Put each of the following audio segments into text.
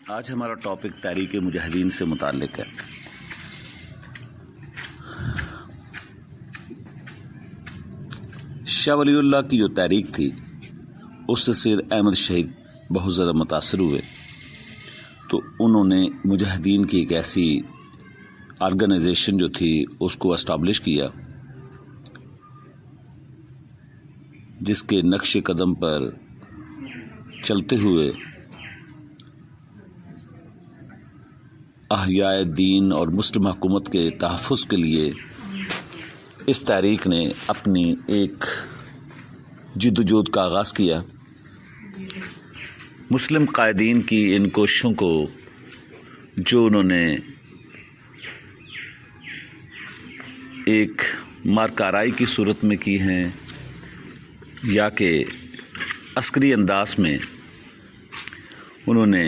آج ہمارا ٹاپک تحریک مجاہدین سے متعلق ہے۔ شاہ ولی اللہ کی جو تحریک تھی اس سے سید احمد شہید بہت زیادہ متاثر ہوئے، تو انہوں نے مجاہدین کی ایک ایسی آرگنائزیشن جو تھی اس کو اسٹیبلش کیا جس کے نقش قدم پر چلتے ہوئے احیاء دین اور مسلم حکومت کے تحفظ کے لیے اس تحریک نے اپنی ایک جدوجہد کا آغاز کیا۔ مسلم قائدین کی ان کوششوں کو جو انہوں نے ایک مارکارائی کی صورت میں کی ہیں یا کہ عسکری انداز میں انہوں نے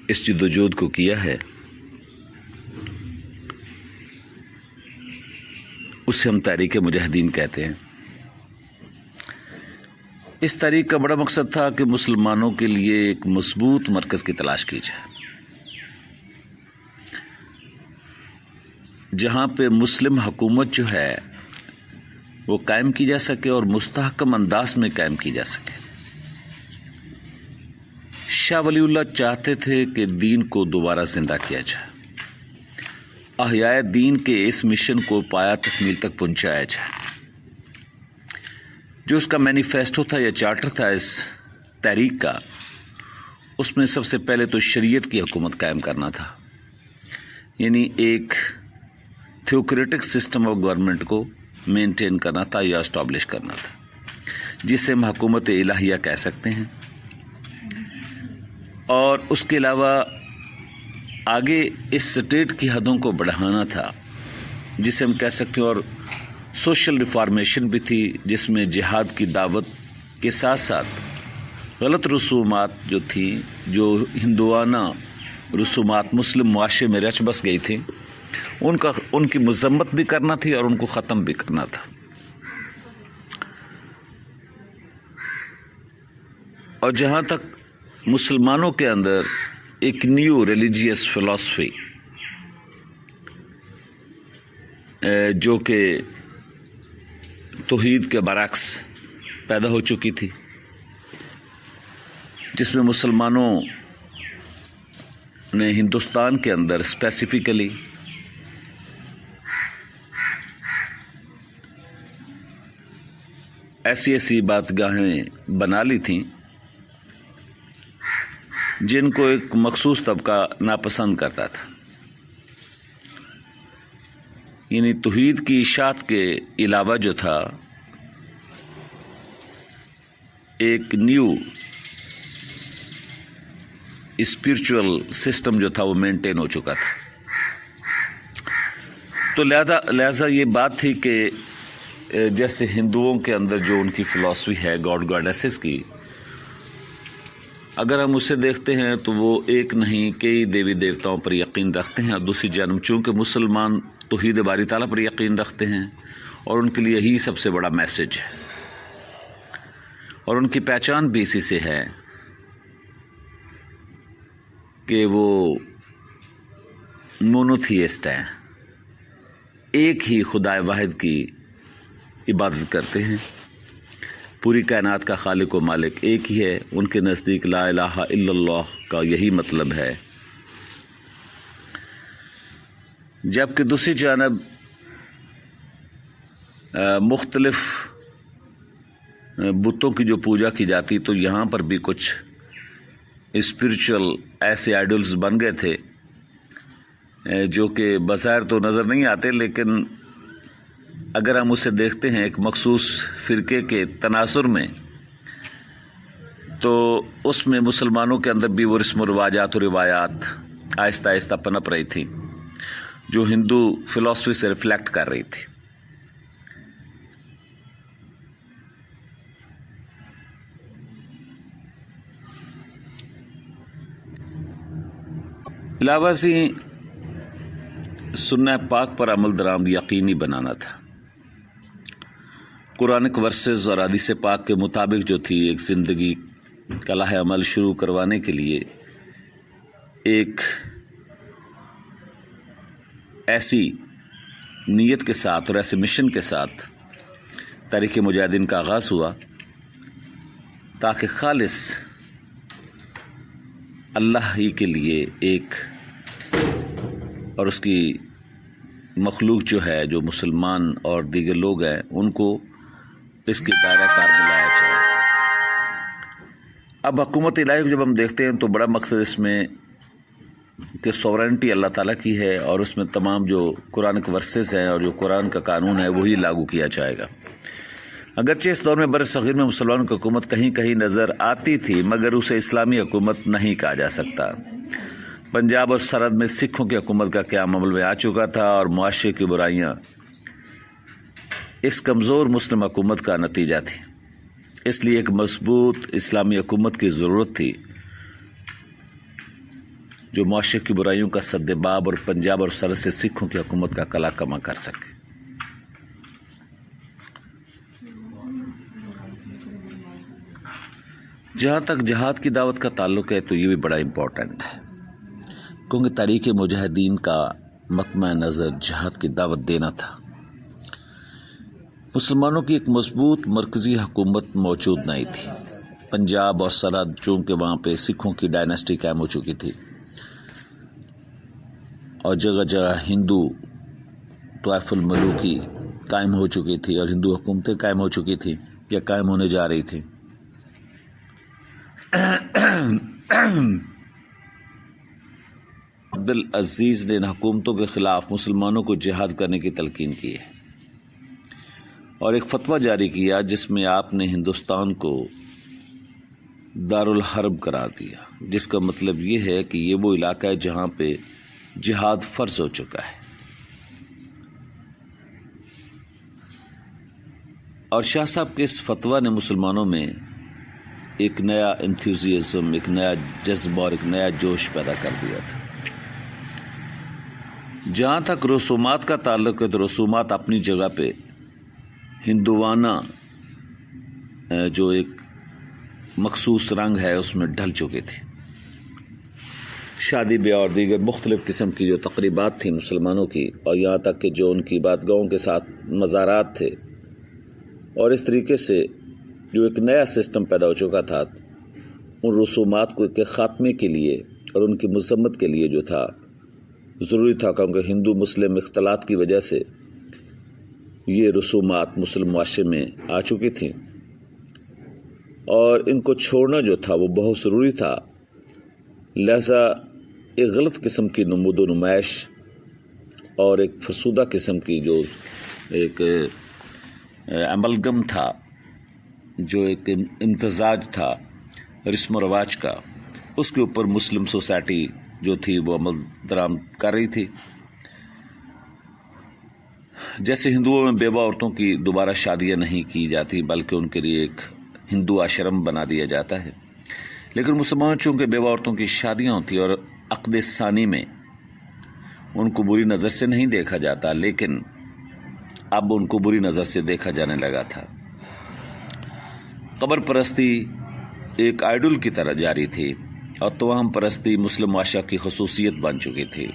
اس جدوجہد کو کیا ہے، اسے ہم تحریک مجاہدین کہتے ہیں۔ اس تحریک کا بڑا مقصد تھا کہ مسلمانوں کے لیے ایک مضبوط مرکز کی تلاش کی جائے جہاں پہ مسلم حکومت جو ہے وہ قائم کی جا سکے اور مستحکم انداز میں قائم کی جا سکے۔ شاہ ولی اللہ چاہتے تھے کہ دین کو دوبارہ زندہ کیا جائے، احیاء دین کے اس مشن کو پایا تکمیل تک پہنچایا جائے۔ جو اس کا مینیفیسٹو تھا یا چارٹر تھا اس تحریک کا، اس میں سب سے پہلے تو شریعت کی حکومت قائم کرنا تھا، یعنی ایک تھیوکریٹک سسٹم آف گورنمنٹ کو مینٹین کرنا تھا یا اسٹیبلش کرنا تھا، جسے ہم حکومت الہیہ کہہ سکتے ہیں۔ اور اس کے علاوہ آگے اس سٹیٹ کی حدوں کو بڑھانا تھا جسے ہم کہہ سکتے ہیں، اور سوشل ریفارمیشن بھی تھی جس میں جہاد کی دعوت کے ساتھ ساتھ غلط رسومات جو تھیں، جو ہندوانہ رسومات مسلم معاشرے میں رچ بس گئی تھیں، ان کی مذمت بھی کرنا تھی اور ان کو ختم بھی کرنا تھا۔ اور جہاں تک مسلمانوں کے اندر ایک نیو ریلیجیس فلسفی جو کہ توحید کے برعکس پیدا ہو چکی تھی، جس میں مسلمانوں نے ہندوستان کے اندر اسپیسیفکلی ایسی بات گاہیں بنا لی تھیں جن کو ایک مخصوص طبقہ ناپسند کرتا تھا، یعنی توحید کی اشاعت کے علاوہ جو تھا ایک نیو اسپرچول سسٹم جو تھا وہ مینٹین ہو چکا تھا۔ تو لہذا یہ بات تھی کہ جیسے ہندوؤں کے اندر جو ان کی فلسفی ہے گاڈ گاڈیسز کی، اگر ہم اسے دیکھتے ہیں تو وہ ایک نہیں کئی دیوی دیوتاؤں پر یقین رکھتے ہیں، اور دوسری جانب چونکہ مسلمان توحید باری تعالیٰ پر یقین رکھتے ہیں اور ان کے لیے یہی سب سے بڑا میسج ہے، اور ان کی پہچان بھی اسی سے ہے کہ وہ مونوتھیسٹ ہیں، ایک ہی خدا واحد کی عبادت کرتے ہیں، پوری کائنات کا خالق و مالک ایک ہی ہے۔ ان کے نزدیک لا الہ الا اللہ کا یہی مطلب ہے۔ جبکہ دوسری جانب مختلف بتوں کی جو پوجا کی جاتی، تو یہاں پر بھی کچھ اسپرچول ایسے آئیڈلز بن گئے تھے جو کہ بظاہر تو نظر نہیں آتے، لیکن اگر ہم اسے دیکھتے ہیں ایک مخصوص فرقے کے تناظر میں، تو اس میں مسلمانوں کے اندر بھی وہ رسم و رواجات و روایات آہستہ آہستہ پنپ رہی تھی جو ہندو فلسفی سے ریفلیکٹ کر رہی تھی۔ علاوہ سے سنہ پاک پر عمل درآمد یقینی بنانا تھا۔ قرآنک ورسز اور حدیث پاک کے مطابق جو تھی ایک زندگی کا لائحہ عمل شروع کروانے کے لیے ایک ایسی نیت کے ساتھ اور ایسے مشن کے ساتھ تحریک مجاہدین کا آغاز ہوا تاکہ خالص اللہ ہی کے لیے ایک اور اس کی مخلوق جو ہے، جو مسلمان اور دیگر لوگ ہیں، ان کو اس کے دائرہ کار میں لایا جائے۔ اب حکومت الہی کو جب ہم دیکھتے ہیں تو بڑا مقصد اس میں کہ سورینٹی اللہ تعالیٰ کی ہے، اور اس میں تمام جو قرآن کے ورسز ہیں اور جو قرآن کا قانون ہے وہی لاگو کیا جائے گا۔ اگرچہ اس دور میں بر صغیر میں مسلمانوں کی حکومت کہیں کہیں نظر آتی تھی، مگر اسے اسلامی حکومت نہیں کہا جا سکتا۔ پنجاب اور سرحد میں سکھوں کی حکومت کا قیام عمل میں آ چکا تھا، اور معاشرے کی برائیاں اس کمزور مسلم حکومت کا نتیجہ تھی۔ اس لیے ایک مضبوط اسلامی حکومت کی ضرورت تھی جو معاشرے کی برائیوں کا سدباب اور پنجاب اور سرحد سے سکھوں کی حکومت کا کلا کما کر سکے۔ جہاں تک جہاد کی دعوت کا تعلق ہے تو یہ بھی بڑا امپورٹنٹ ہے، کیونکہ تحریک مجاہدین کا مطمع نظر جہاد کی دعوت دینا تھا۔ مسلمانوں کی ایک مضبوط مرکزی حکومت موجود نہیں تھی۔ پنجاب اور سرحد چونکہ وہاں پہ سکھوں کی ڈائناسٹی قائم ہو چکی تھی، اور جگہ جگہ ہندو طوائف الملوکی قائم ہو چکی تھی، اور ہندو حکومتیں قائم ہو چکی تھیں یا قائم ہونے جا رہی تھیں۔ عبدالعزیز نے ان حکومتوں کے خلاف مسلمانوں کو جہاد کرنے کی تلقین کی ہے، اور ایک فتویٰ جاری کیا جس میں آپ نے ہندوستان کو دارالحرب قرار دیا، جس کا مطلب یہ ہے کہ یہ وہ علاقہ ہے جہاں پہ جہاد فرض ہو چکا ہے۔ اور شاہ صاحب کے اس فتویٰ نے مسلمانوں میں ایک نیا انتھوزیزم، ایک نیا جذبہ اور ایک نیا جوش پیدا کر دیا تھا۔ جہاں تک رسومات کا تعلق ہے تو رسومات اپنی جگہ پہ ہندوانہ جو ایک مخصوص رنگ ہے اس میں ڈھل چکے تھے۔ شادی بیاہ اور دیگر مختلف قسم کی جو تقریبات تھیں مسلمانوں کی، اور یہاں تک کہ جو ان کی عبادتگاہوں کے ساتھ مزارات تھے، اور اس طریقے سے جو ایک نیا سسٹم پیدا ہو چکا تھا، ان رسومات کو کے خاتمے کے لیے اور ان کی مذمت کے لیے جو تھا ضروری تھا، کیونکہ ہندو مسلم اختلاط کی وجہ سے یہ رسومات مسلم معاشرے میں آ چکی تھیں، اور ان کو چھوڑنا جو تھا وہ بہت ضروری تھا۔ لہذا ایک غلط قسم کی نمود و نمائش اور ایک فرسودہ قسم کی جو ایک املگم تھا، جو ایک امتزاج تھا رسم و رواج کا، اس کے اوپر مسلم سوسائٹی جو تھی وہ عمل درآمد کر رہی تھی۔ جیسے ہندوؤں میں بیوہ عورتوں کی دوبارہ شادیاں نہیں کی جاتی، بلکہ ان کے لیے ایک ہندو آشرم بنا دیا جاتا ہے، لیکن مسلمانوں چونکہ بیوہ عورتوں کی شادیاں ہوتی اور عقد ثانی میں ان کو بری نظر سے نہیں دیکھا جاتا، لیکن اب ان کو بری نظر سے دیکھا جانے لگا تھا۔ قبر پرستی ایک آئیڈل کی طرح جاری تھی، اور توہم پرستی مسلم معاشرہ کی خصوصیت بن چکی تھی،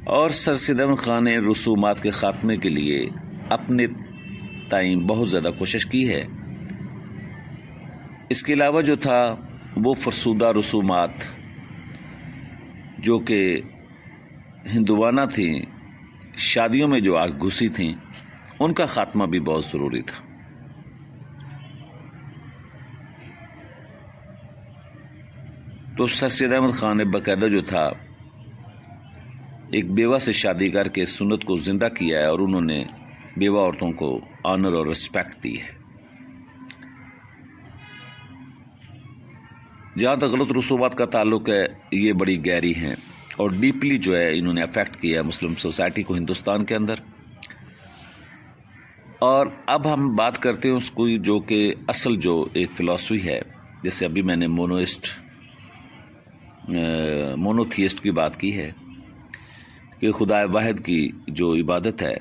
اور سر سید احمد خان نے رسومات کے خاتمے کے لیے اپنے تئیں بہت زیادہ کوشش کی ہے۔ اس کے علاوہ جو تھا وہ فرسودہ رسومات جو کہ ہندوانہ تھیں، شادیوں میں جو آگ گھسی تھیں، ان کا خاتمہ بھی بہت ضروری تھا۔ تو سر سید احمد خان نے باقاعدہ جو تھا ایک بیوہ سے شادی کر کے سنت کو زندہ کیا ہے، اور انہوں نے بیوہ عورتوں کو آنر اور رسپیکٹ دی ہے۔ جہاں تک غلط رسومات کا تعلق ہے، یہ بڑی گہری ہیں اور ڈیپلی جو ہے انہوں نے افیکٹ کیا مسلم سوسائٹی کو ہندوستان کے اندر۔ اور اب ہم بات کرتے ہیں اس کو جو کہ اصل جو ایک فلسفی ہے، جیسے ابھی میں نے مونوتھیسٹ کی بات کی ہے کہ خدا واحد کی جو عبادت ہے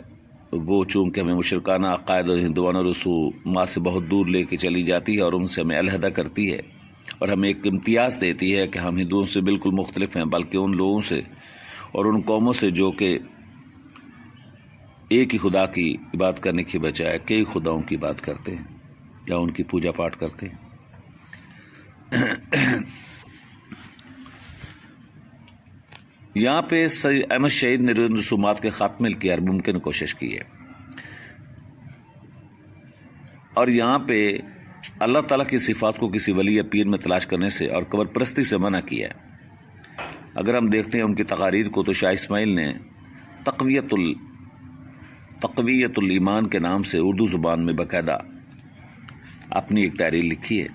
وہ چونکہ ہمیں مشرکانہ عقائد اور ہندوانہ رسومات سے بہت دور لے کے چلی جاتی ہے، اور ان سے ہمیں علیحدہ کرتی ہے، اور ہمیں ایک امتیاز دیتی ہے کہ ہم ہندوؤں سے بالکل مختلف ہیں، بلکہ ان لوگوں سے اور ان قوموں سے جو کہ ایک ہی خدا کی عبادت کرنے کی بجائے کئی خداؤں کی بات کرتے ہیں یا ان کی پوجا پاٹ کرتے ہیں۔ یہاں پہ سید احمد شہید نے رسومات کے خاتمے کی ہر ممکن کوشش کی ہے، اور یہاں پہ اللہ تعالیٰ کی صفات کو کسی ولی یا پیر میں تلاش کرنے سے اور قبر پرستی سے منع کیا ہے۔ اگر ہم دیکھتے ہیں ان کی تقاریر کو تو شاہ اسماعیل نے تقویت الایمان کے نام سے اردو زبان میں باقاعدہ اپنی ایک تحریر لکھی ہے۔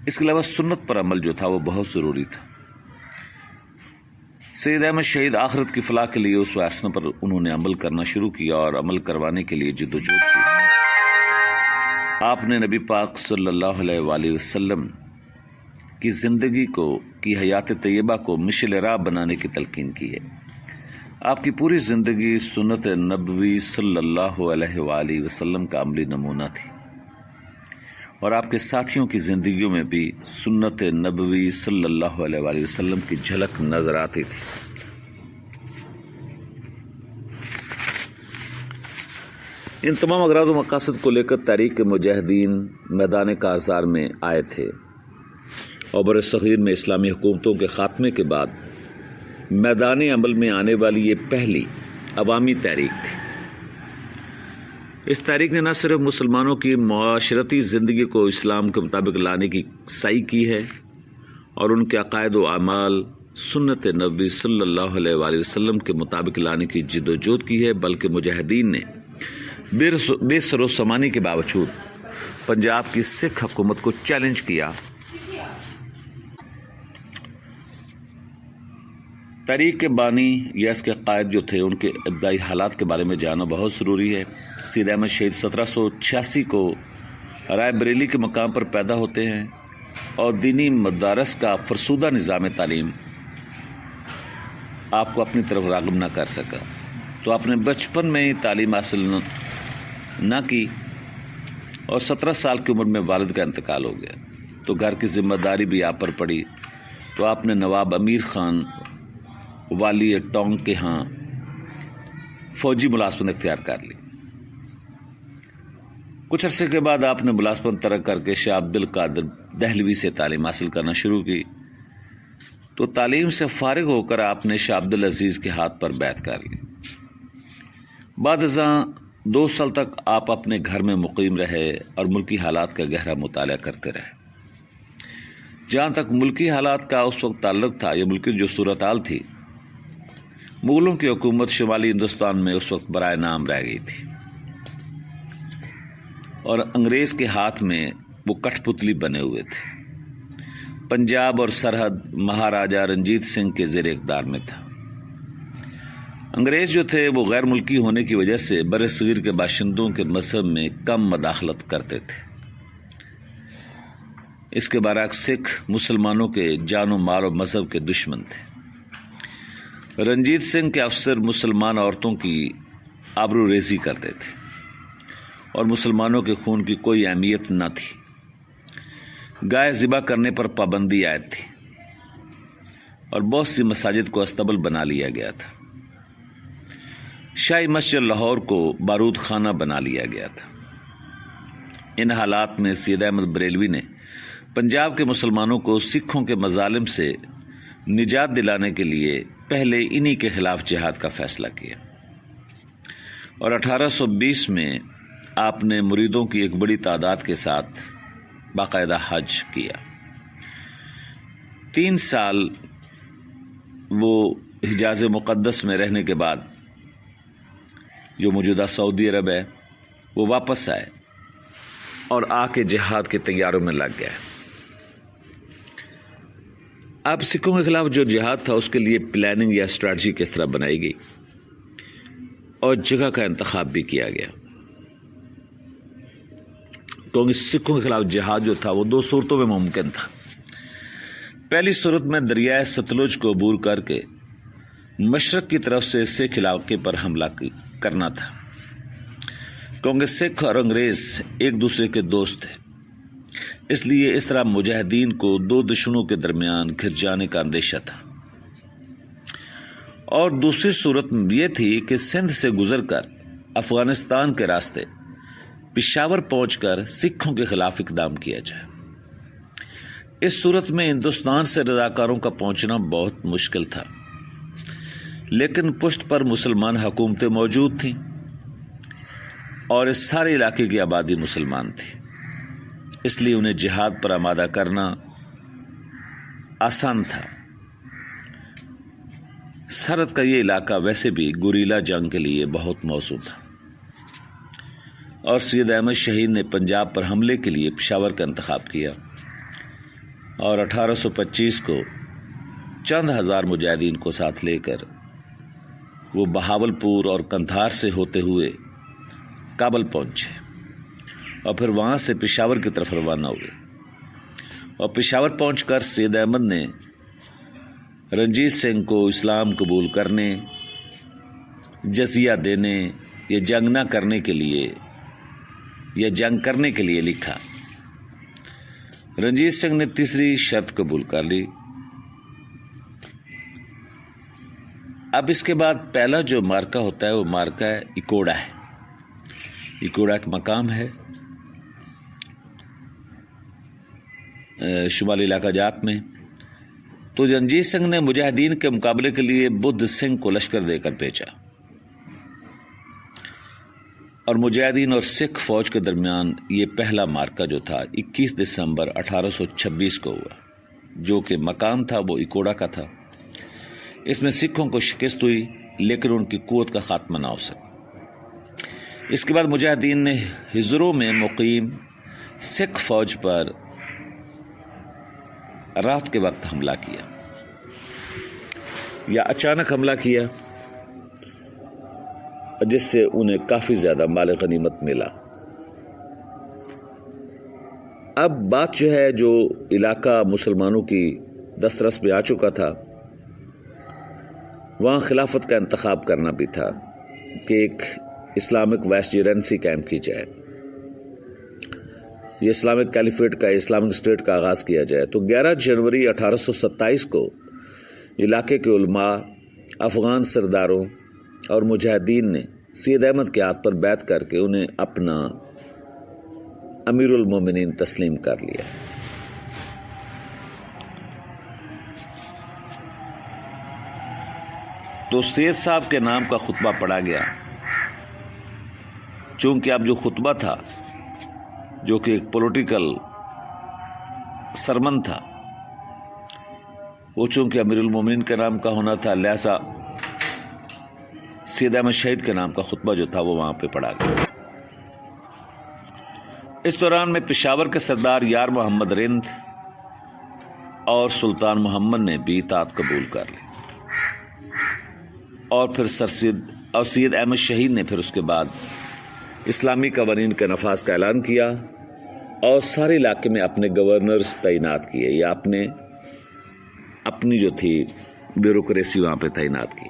اس کے علاوہ سنت پر عمل جو تھا وہ بہت ضروری تھا۔ سید احمد شہید آخرت کی فلاح کے لیے اس فیصلے پر انہوں نے عمل کرنا شروع کیا اور عمل کروانے کے لیے جدوجہد کی۔ آپ نے نبی پاک صلی اللہ علیہ وآلہ وسلم کی زندگی کی حیات طیبہ کو مشعل راہ بنانے کی تلقین کی ہے۔ آپ کی پوری زندگی سنت نبوی صلی اللہ علیہ وآلہ وسلم کا عملی نمونہ تھی، اور آپ کے ساتھیوں کی زندگیوں میں بھی سنت نبوی صلی اللہ علیہ وآلہ وسلم کی جھلک نظر آتی تھی۔ ان تمام اغراض و مقاصد کو لے کر تحریک مجاہدین میدان کارزار میں آئے تھے، اور برصغیر میں اسلامی حکومتوں کے خاتمے کے بعد میدان عمل میں آنے والی یہ پہلی عوامی تحریک تھی۔ اس تحریک نے نہ صرف مسلمانوں کی معاشرتی زندگی کو اسلام کے مطابق لانے کی سعی کی ہے اور ان کے عقائد و اعمال سنت نبوی صلی اللہ علیہ وآلہ وسلم کے مطابق لانے کی جدوجہد کی ہے، بلکہ مجاہدین نے بے سر و سامانی کے باوجود پنجاب کی سکھ حکومت کو چیلنج کیا۔ تحریک کے بانی یا اس کے قائد جو تھے ان کے ابتدائی حالات کے بارے میں جاننا بہت ضروری ہے۔ سید احمد شہید 1786 کو رائے بریلی کے مقام پر پیدا ہوتے ہیں، اور دینی مدارس کا فرسودہ نظام تعلیم آپ کو اپنی طرف راغب نہ کر سکا، تو آپ نے بچپن میں ہی تعلیم حاصل نہ کی، اور 17 سال کی عمر میں والد کا انتقال ہو گیا، تو گھر کی ذمہ داری بھی آپ پر پڑی، تو آپ نے نواب امیر خان والی ٹونگ کے ہاں فوجی ملازمت اختیار کر لی۔ کچھ عرصے کے بعد آپ نے ملازمت ترک کر کے شاہ عبد القادر دہلوی سے تعلیم حاصل کرنا شروع کی، تو تعلیم سے فارغ ہو کر آپ نے شاہ عبد العزیز کے ہاتھ پر بیعت کر لی۔ بعد ازاں 2 سال تک آپ اپنے گھر میں مقیم رہے اور ملکی حالات کا گہرا مطالعہ کرتے رہے۔ جہاں تک ملکی حالات کا اس وقت تعلق تھا، یہ ملکی جو صورتحال تھی، مغلوں کی حکومت شمالی ہندوستان میں اس وقت برائے نام رہ گئی تھی، اور انگریز کے ہاتھ میں وہ کٹھ پتلی بنے ہوئے تھے۔ پنجاب اور سرحد مہاراجا رنجیت سنگھ کے زیر اقتدار میں تھا۔ انگریز جو تھے وہ غیر ملکی ہونے کی وجہ سے برصغیر کے باشندوں کے مذہب میں کم مداخلت کرتے تھے۔ اس کے برعکس سکھ مسلمانوں کے جان و مال و مذہب کے دشمن تھے۔ رنجیت سنگھ کے افسر مسلمان عورتوں کی آبرو ریزی کرتے تھے، اور مسلمانوں کے خون کی کوئی اہمیت نہ تھی۔ گائے ذبح کرنے پر پابندی عائد تھی، اور بہت سی مساجد کو استبل بنا لیا گیا تھا۔ شاہی مسجد لاہور کو بارود خانہ بنا لیا گیا تھا۔ ان حالات میں سید احمد بریلوی نے پنجاب کے مسلمانوں کو سکھوں کے مظالم سے نجات دلانے کے لیے پہلے انہی کے خلاف جہاد کا فیصلہ کیا، اور 1820 میں آپ نے مریدوں کی ایک بڑی تعداد کے ساتھ باقاعدہ حج کیا۔ 3 سال وہ حجاز مقدس میں رہنے کے بعد، جو موجودہ سعودی عرب ہے، وہ واپس آئے اور آ کے جہاد کے تیاروں میں لگ گئے۔ اب سکھوں کے خلاف جو جہاد تھا اس کے لیے پلاننگ یا اسٹریٹجی کس طرح بنائی گئی اور جگہ کا انتخاب بھی کیا گیا، کیونکہ سکھوں کے خلاف جہاد جو تھا وہ 2 صورتوں میں ممکن تھا۔ پہلی صورت میں دریائے ستلج کو عبور کر کے مشرق کی طرف سے سکھ علاقے پر حملہ کرنا تھا، کیونکہ سکھ اور انگریز ایک دوسرے کے دوست تھے۔ اس لیے اس طرح مجاہدین کو دو دشمنوں کے درمیان گھر جانے کا اندیشہ تھا، اور دوسری صورت یہ تھی کہ سندھ سے گزر کر افغانستان کے راستے پشاور پہنچ کر سکھوں کے خلاف اقدام کیا جائے۔ اس صورت میں ہندوستان سے رضاکاروں کا پہنچنا بہت مشکل تھا، لیکن پشت پر مسلمان حکومتیں موجود تھیں اور اس سارے علاقے کی آبادی مسلمان تھی، اس لیے انہیں جہاد پر آمادہ کرنا آسان تھا۔ سرحد کا یہ علاقہ ویسے بھی گوریلا جنگ کے لیے بہت موزوں تھا، اور سید احمد شہید نے پنجاب پر حملے کے لیے پشاور کا انتخاب کیا، اور 1825 کو چند ہزار مجاہدین کو ساتھ لے کر وہ بہاولپور اور قندھار سے ہوتے ہوئے کابل پہنچے، اور پھر وہاں سے پشاور کی طرف روانہ ہوئے، اور پشاور پہنچ کر سید احمد نے رنجیت سنگھ کو اسلام قبول کرنے، جزیہ دینے یا جنگ نہ کرنے کے لیے یا جنگ کرنے کے لیے لکھا۔ رنجیت سنگھ نے تیسری شرط قبول کر لی۔ اب اس کے بعد پہلا جو مارکا ہوتا ہے وہ مارکا اکوڑا ہے۔ اکوڑا ایک مقام ہے شمالی علاقہ جات میں۔ تو رنجیت سنگھ نے مجاہدین کے مقابلے کے لیے بدھ سنگھ کو لشکر دے کر بھیجا، اور مجاہدین اور سکھ فوج کے درمیان یہ پہلا مارکا جو تھا 21 دسمبر 1826 کو ہوا، جو کہ مقام تھا وہ اکوڑا کا تھا۔ اس میں سکھوں کو شکست ہوئی، لیکن ان کی قوت کا خاتمہ نہ ہو سکا۔ اس کے بعد مجاہدین نے ہزروں میں مقیم سکھ فوج پر رات کے وقت حملہ کیا، یا اچانک حملہ کیا، جس سے انہیں کافی زیادہ مال غنیمت ملا۔ اب بات جو ہے، جو علاقہ مسلمانوں کی دسترس میں آ چکا تھا، وہاں خلافت کا انتخاب کرنا بھی تھا کہ ایک اسلامک وائسجرنسی قائم کی جائے، یہ اسلامک کیلیفیٹ کا، اسلامک اسٹیٹ کا آغاز کیا جائے۔ تو 11 جنوری 1827 کو علاقے کے علماء، افغان سرداروں اور مجاہدین نے سید احمد کے ہاتھ پر بیعت کر کے انہیں اپنا امیر المومنین تسلیم کر لیا۔ تو سید صاحب کے نام کا خطبہ پڑھا گیا، چونکہ اب جو خطبہ تھا، جو کہ ایک پولیٹیکل سرمن تھا، وہ چونکہ امیر المومنین کے نام کا ہونا تھا، لہذا سید احمد شہید کے نام کا خطبہ جو تھا وہ وہاں پہ پڑھا گیا۔ اس دوران میں پشاور کے سردار یار محمد رند اور سلطان محمد نے بھی اطاعت قبول کر لی، اور پھر سید احمد شہید نے پھر اس کے بعد اسلامی قوانین کے نفاذ کا اعلان کیا، اور سارے علاقے میں اپنے گورنرز تعینات کیے، یا اپنی جو تھی بیوروکریسی وہاں پہ تعینات کی۔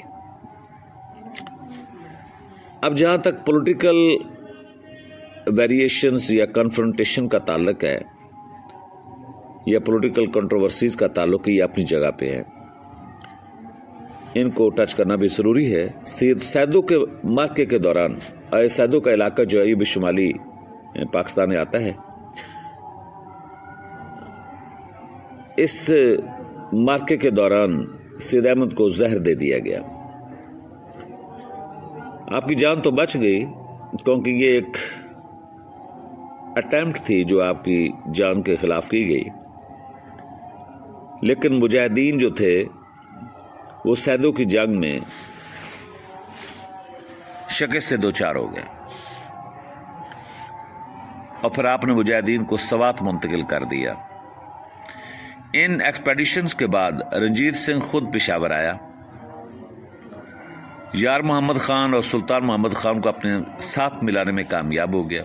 اب جہاں تک پولیٹیکل ویریشنز یا کنفرنٹیشن کا تعلق ہے، یا پولیٹیکل کنٹروورسیز کا تعلق ہے، یہ اپنی جگہ پہ ہے، ان کو ٹچ کرنا بھی ضروری ہے۔ سیدوں کے مارکے کے دوران، سیدوں کا علاقہ جو ہے یہ بھی شمالی پاکستان میں آتا ہے، اس مارکے کے دوران سید احمد کو زہر دے دیا گیا۔ آپ کی جان تو بچ گئی، کیونکہ یہ ایک اٹیمپٹ تھی جو آپ کی جان کے خلاف کی گئی، لیکن مجاہدین جو تھے وہ سیدوں کی جنگ میں شکست سے دوچار ہو گئے، اور پھر آپ نے مجاہدین کو سوات منتقل کر دیا۔ ان ایکسپیڈیشنز کے بعد رنجیت سنگھ خود پشاور آیا، یار محمد خان اور سلطان محمد خان کو اپنے ساتھ ملانے میں کامیاب ہو گیا،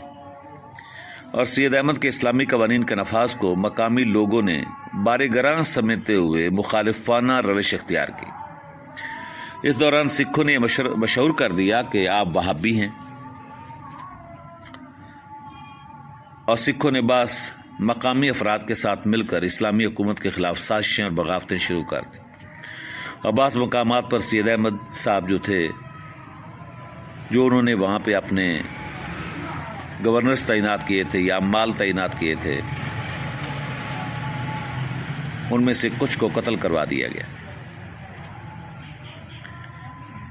اور سید احمد کے اسلامی قوانین کے نفاذ کو مقامی لوگوں نے بارے گراں سمجھتے ہوئے مخالفانہ روش اختیار کی۔ اس دوران سکھوں نے مشہور کر دیا کہ آپ وہابی ہیں، اور سکھوں نے بعض مقامی افراد کے ساتھ مل کر اسلامی حکومت کے خلاف سازشیں اور بغاوتیں شروع کر دیں، اور بعض مقامات پر سید احمد صاحب جو تھے، جو انہوں نے وہاں پہ اپنے گورنرز تعینات کیے تھے یا مال تعینات کیے تھے، ان میں سے کچھ کو قتل کروا دیا گیا۔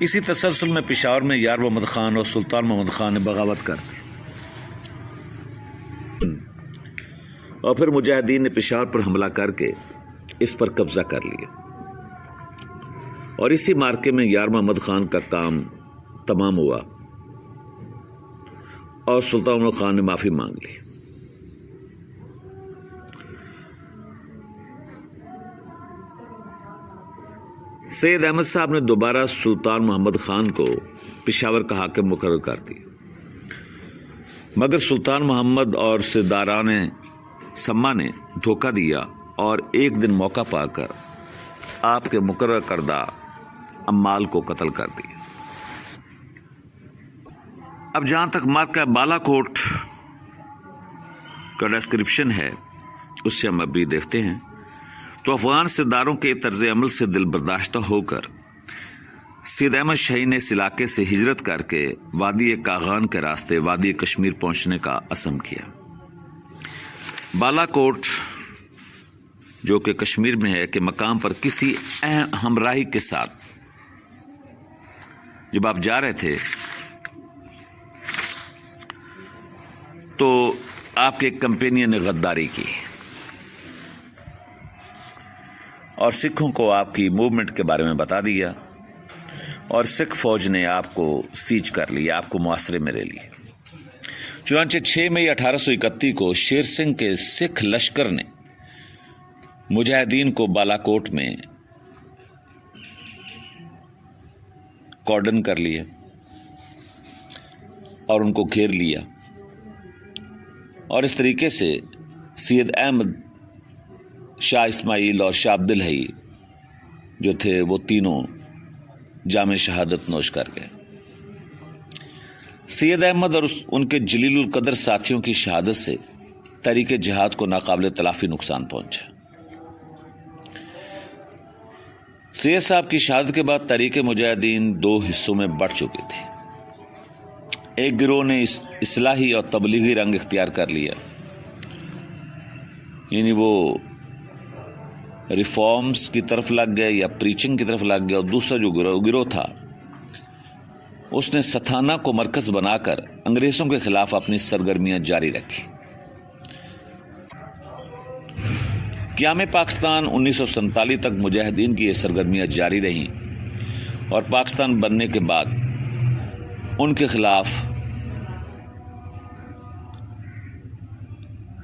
اسی تسلسل میں پشاور میں یار محمد خان اور سلطان محمد خان نے بغاوت کر دی، اور پھر مجاہدین نے پشاور پر حملہ کر کے اس پر قبضہ کر لیا، اور اسی مارکے میں یار محمد خان کا کام تمام ہوا اور سلطان محمد خان نے معافی مانگ لی۔ سید احمد صاحب نے دوبارہ سلطان محمد خان کو پشاور کا حاکم مقرر کر دیا، مگر سلطان محمد اور سرداران سما نے دھوکہ دیا اور ایک دن موقع پا کر آپ کے مقرر کردہ عمال کو قتل کر دیا۔ اب جہاں تک مارکہ بالا کوٹ کا ڈسکرپشن ہے، اس سے ہم ابھی دیکھتے ہیں تو افغان سرداروں کے طرز عمل سے دل برداشتہ ہو کر سید احمد شاہی نے اس علاقے سے ہجرت کر کے وادی کاغان کے راستے وادی کشمیر پہنچنے کا عزم کیا۔ بالا کوٹ جو کہ کشمیر میں ہے کے مقام پر کسی اہم ہمراہی کے ساتھ جب آپ جا رہے تھے تو آپ کے ایک کمپینین نے غداری کی اور سکھوں کو آپ کی موومنٹ کے بارے میں بتا دیا، اور سکھ فوج نے آپ کو سیج کر لیا، آپ کو محاصرے میں لے لیا۔ چنانچہ 6 مئی 1831 کو شیر سنگھ کے سکھ لشکر نے مجاہدین کو بالا کوٹ میں کارڈن کر لیا اور ان کو گھیر لیا، اور اس طریقے سے سید احمد، شاہ اسماعیل اور شاہ عبد الحی جو تھے وہ تینوں جام شہادت نوش کر گئے۔ سید احمد اور ان کے جلیل القدر ساتھیوں کی شہادت سے تحریک جہاد کو ناقابل تلافی نقصان پہنچا۔ سید صاحب کی شہادت کے بعد تحریک مجاہدین 2 حصوں میں بٹ چکی تھی۔ ایک گروہ نے اصلاحی اور تبلیغی رنگ اختیار کر لیا، یعنی وہ ریفارمز کی طرف لگ گئے یا پریچنگ کی طرف لگ گئے، اور دوسرا جو گروہ تھا اس نے ستھانہ کو مرکز بنا کر انگریزوں کے خلاف اپنی سرگرمیاں جاری رکھی۔ قیام پاکستان 1947 تک مجاہدین کی یہ سرگرمیاں جاری رہیں، اور پاکستان بننے کے بعد ان کے خلاف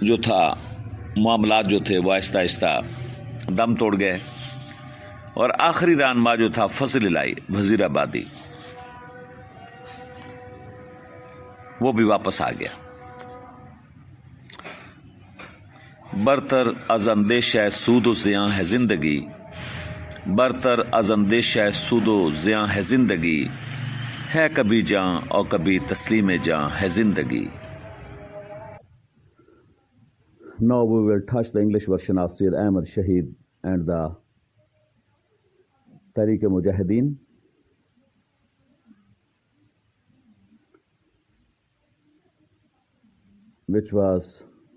جو تھا معاملات جو تھے وہ آہستہ آہستہ دم توڑ گئے، اور آخری رہنما جو تھا فضل الہی وزیر آبادی وہ بھی واپس آ گیا۔ برتر از اندیشہ سود و زیاں ہے زندگی، برتر از اندیشہ سود و زیاں ہے زندگی، ہے کبھی جاں اور کبھی تسلیم جاں ہے زندگی۔ Now we will touch the English version of Syed Ahmad Shahid and the Tariq Mujahedeen. Which was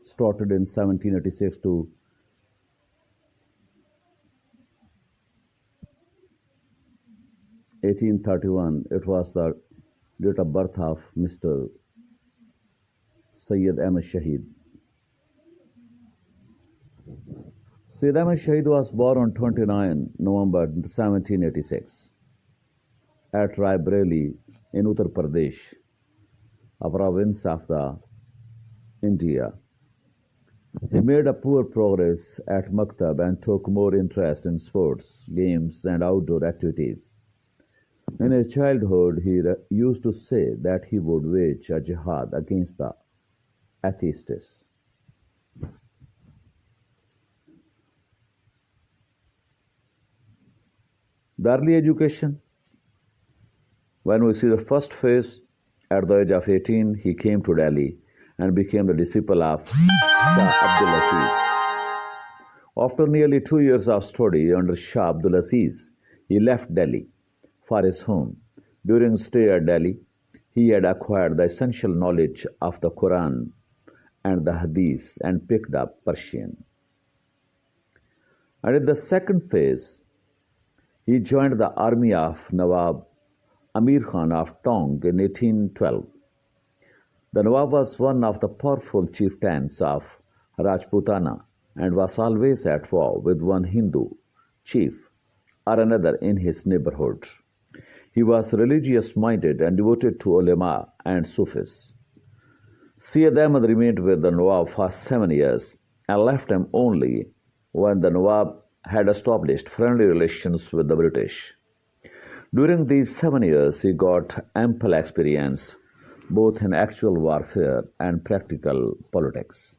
started in 1786 to 1831. It was the date of birth of Mr. Syed Ahmad Shahid. Syed Ahmad Shahid was born on 29 November 1786 at Rai Bareilly in Uttar Pradesh, a province of the India. He made a poor progress at Maktab and took more interest in sports, games, and outdoor activities. In his childhood, he used to say that he would wage a jihad against the atheists. The early education. When we see the first phase, at the age of 18, he came to Delhi and became the disciple of Shah Abdulaziz. After nearly 2 years of study under Shah Abdulaziz, he left Delhi for his home. During his stay at Delhi, he had acquired the essential knowledge of the Quran and the Hadith and picked up Persian. And in the second phase, he joined the army of Nawab Amir Khan of Tong in 1812. The Nawab was one of the powerful chieftains of Rajputana and was always at war with one Hindu chief or another in his neighborhood. He was religious-minded and devoted to ulema and Sufis. Syed Ahmad remained with the Nawab for 7 years and left him only when the Nawab had established friendly relations with the British. During these 7 years, he got ample experience both in actual warfare and practical politics.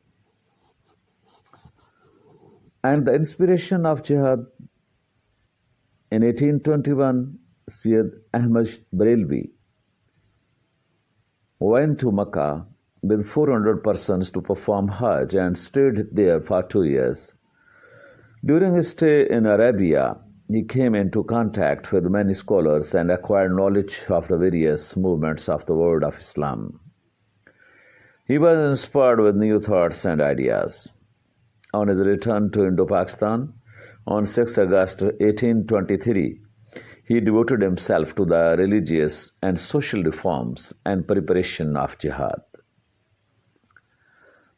And the inspiration of jihad in 1821, Syed Ahmad Barelvi went to Mecca with 400 persons to perform Hajj and stayed there for 2 years. During his stay in Arabia, he came into contact with many scholars and acquired knowledge of the various movements of the world of Islam. He was inspired with new thoughts and ideas. On his return to Indo-Pakistan on 6 August 1823, he devoted himself to the religious and social reforms and preparation of jihad.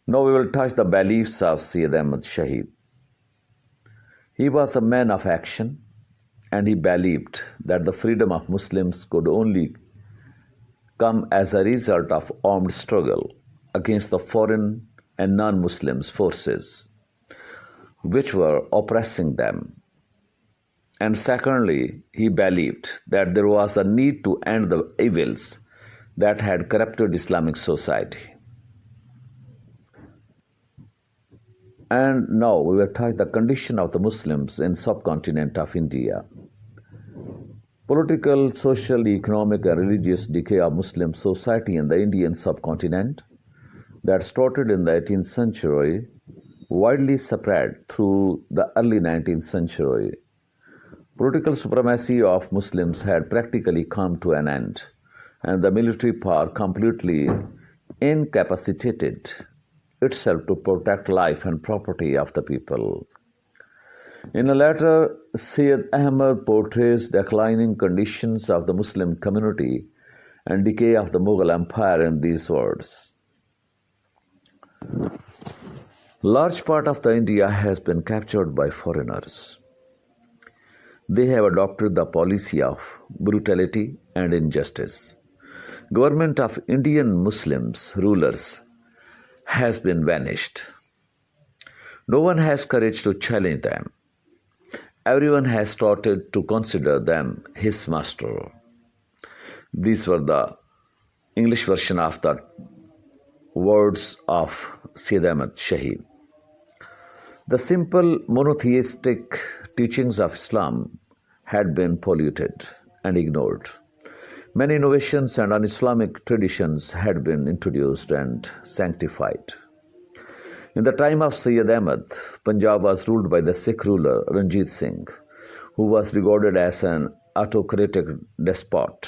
Now we will touch the beliefs of Syed Ahmad Shahid. He was a man of action, and he believed that the freedom of Muslims could only come as a result of armed struggle against the foreign and non-Muslim forces which were oppressing them. And secondly, he believed that there was a need to end the evils that had corrupted Islamic society. And now we will touch the condition of the Muslims in subcontinent of India. Political, social, economic and religious decay of Muslim society in the Indian subcontinent that started in the 18th century widely spread through the early 19th century. Political supremacy of Muslims had practically come to an end, and the military power completely incapacitated itself to protect life and property of the people. In a letter, Syed Ahmad portrays declining conditions of the Muslim community and decay of the Mughal Empire in these words. Large part of the India has been captured by foreigners. They have adopted the policy of brutality and injustice. Government of Indian Muslims rulers has been vanished. No one has courage to challenge them. Everyone has started to consider them his master. These were the English version of the words of Syed Ahmad Shahid. The simple monotheistic teachings of Islam had been polluted and ignored. Many innovations and un-Islamic traditions had been introduced and sanctified. In the time of Syed Ahmad, Punjab was ruled by the Sikh ruler Ranjit Singh, who was regarded as an autocratic despot.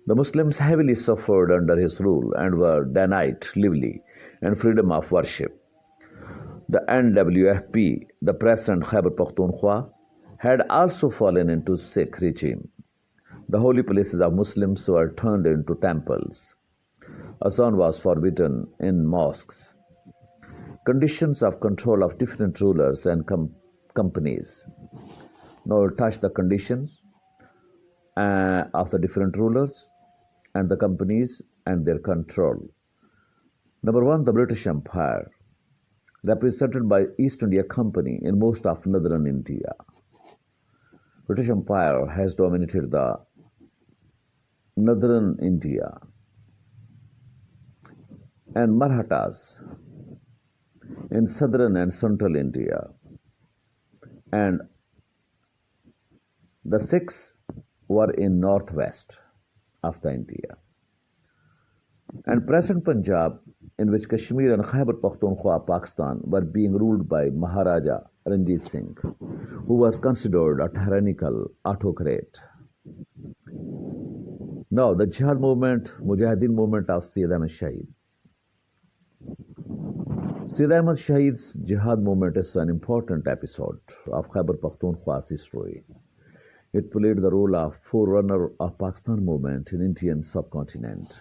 The Muslims heavily suffered under his rule and were denied liberty and freedom of worship. The NWFP, the present Khyber Pakhtunkhwa, had also fallen into Sikh regime. The holy places of Muslims were turned into temples. Azan was forbidden in mosques. Conditions of control of different rulers and companies. Now we'll touch the conditions of the different rulers and the companies and their control. Number one, the British Empire, represented by East India Company in most of northern India. British Empire has dominated the northern India, and Marathas in southern and central India, and the Sikhs were in northwest of the India. and present Punjab, in which Kashmir and Khyber Pakhtunkhwa, Pakistan, were being ruled by Maharaja Ranjit Singh, who was considered a tyrannical autocrat. Now, the Jihad movement, Mujahedeen movement of Sayyid Ahmad Shahid. Sayyid Ahmad Shahid's Jihad movement is an important episode of Khyber Pakhtunkhwa's history. It played the role of forerunner of Pakistan movement in Indian subcontinent.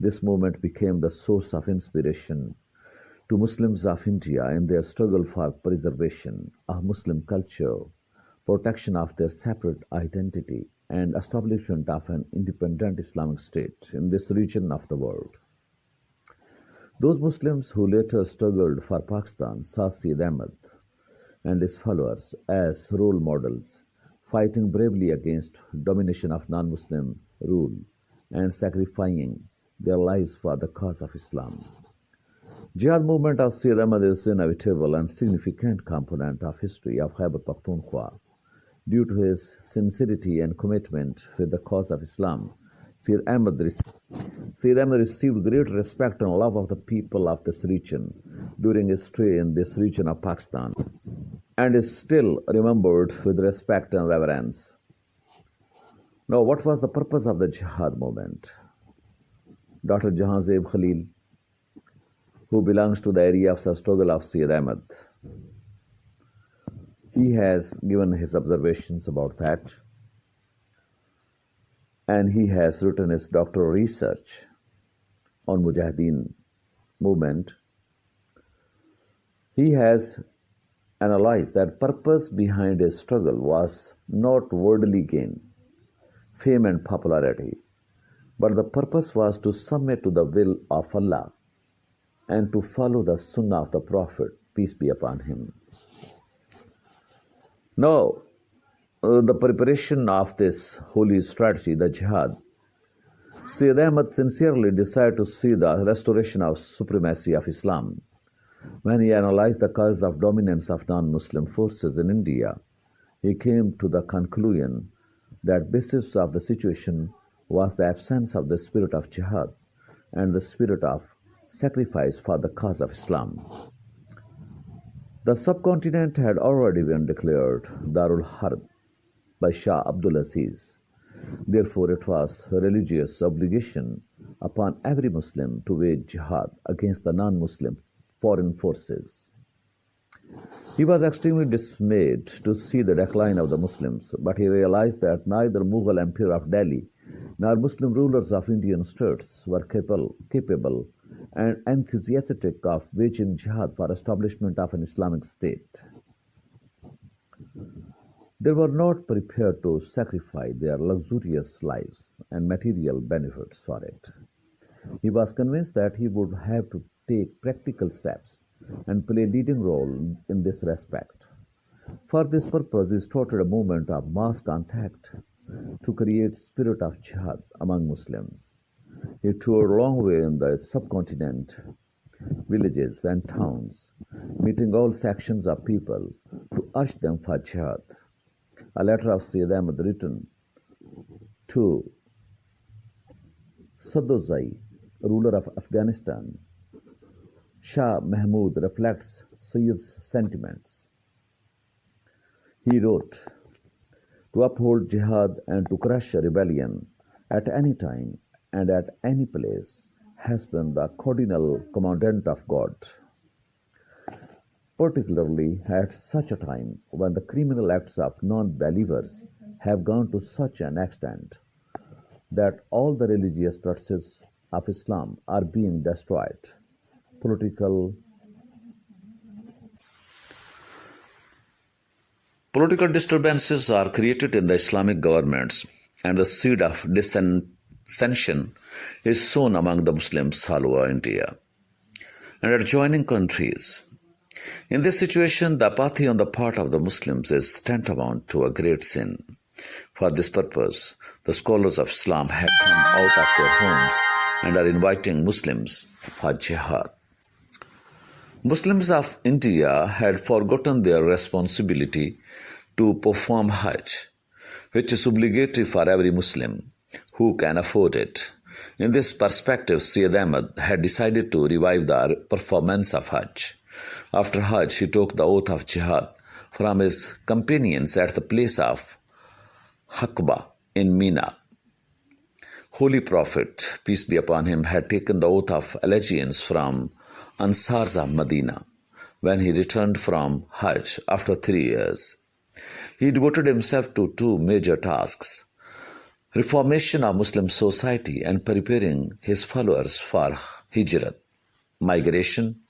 This movement became the source of inspiration to Muslims of India in their struggle for preservation of Muslim culture, protection of their separate identity, and establishment of an independent Islamic state in this region of the world. Those Muslims who later struggled for Pakistan saw Sayyid Ahmad and his followers as role models, fighting bravely against domination of non-Muslim rule and sacrificing their lives for the cause of Islam. Jihad movement of Sayyid Ahmad is an inevitable and significant component of history of Khyber Pakhtunkhwa. Due to his sincerity and commitment with the cause of Islam, Sayyid Ahmad received great respect and love of the people of this region during his stay in this region of Pakistan, and is still remembered with respect and reverence. Now, what was the purpose of the Jihad movement? Dr. Jahanzeb Khalil, who belongs to the area of the struggle of Sayyid Ahmad, he has given his observations about that, and he has written his doctoral research on Mujahedeen movement. He has analyzed that purpose behind his struggle was not worldly gain, fame and popularity, but the purpose was to submit to the will of Allah and to follow the Sunnah of the Prophet, peace be upon him. Now, the preparation of this holy strategy, the Jihad, Sayyid Ahmad sincerely desired to see the restoration of supremacy of Islam. When he analyzed the cause of dominance of non-Muslim forces in India, he came to the conclusion that basis of the situation was the absence of the spirit of Jihad and the spirit of sacrifice for the cause of Islam. The subcontinent had already been declared Darul Harb by Shah Abdul Aziz. Therefore, it was a religious obligation upon every Muslim to wage jihad against the non-Muslim foreign forces. He was extremely dismayed to see the decline of the Muslims, but he realized that neither Mughal Emperor of Delhi nor Muslim rulers of Indian states were capable and enthusiastic of waging jihad for establishment of an Islamic state. They were not prepared to sacrifice their luxurious lives and material benefits for it. He was convinced that he would have to take practical steps and play a leading role in this respect. For this purpose, he started a movement of mass contact to create spirit of jihad among Muslims. He toured a long way in the subcontinent, villages and towns, meeting all sections of people to urge them for jihad. A letter of Sayyid Ahmad written to Sadozai, ruler of Afghanistan, Shah Mahmud, reflects Sayyid's sentiments. He wrote, "To uphold jihad and to crush a rebellion at any time and at any place has been the cardinal commandment of God, particularly at such a time when the criminal acts of non-believers have gone to such an extent that all the religious practices of Islam are being destroyed. Political disturbances are created in the Islamic governments, and the seed of dissension is sown among the Muslims all over India and adjoining countries. In this situation, the apathy on the part of the Muslims is tantamount to a great sin. For this purpose, the scholars of Islam have come out of their homes and are inviting Muslims for jihad. Muslims of India had forgotten their responsibility to perform Hajj, which is obligatory for every Muslim who can afford it, In this perspective, Syed Ahmad had decided to revive the performance of Hajj. After Hajj, he took the oath of jihad from his companions at the place of Aqaba in Mina. Holy Prophet, peace be upon him, had taken the oath of allegiance from Ansars of Medina when he returned from Hajj after 3 years. He devoted himself to two major tasks: reformation of Muslim society and preparing his followers for Hijrat, migration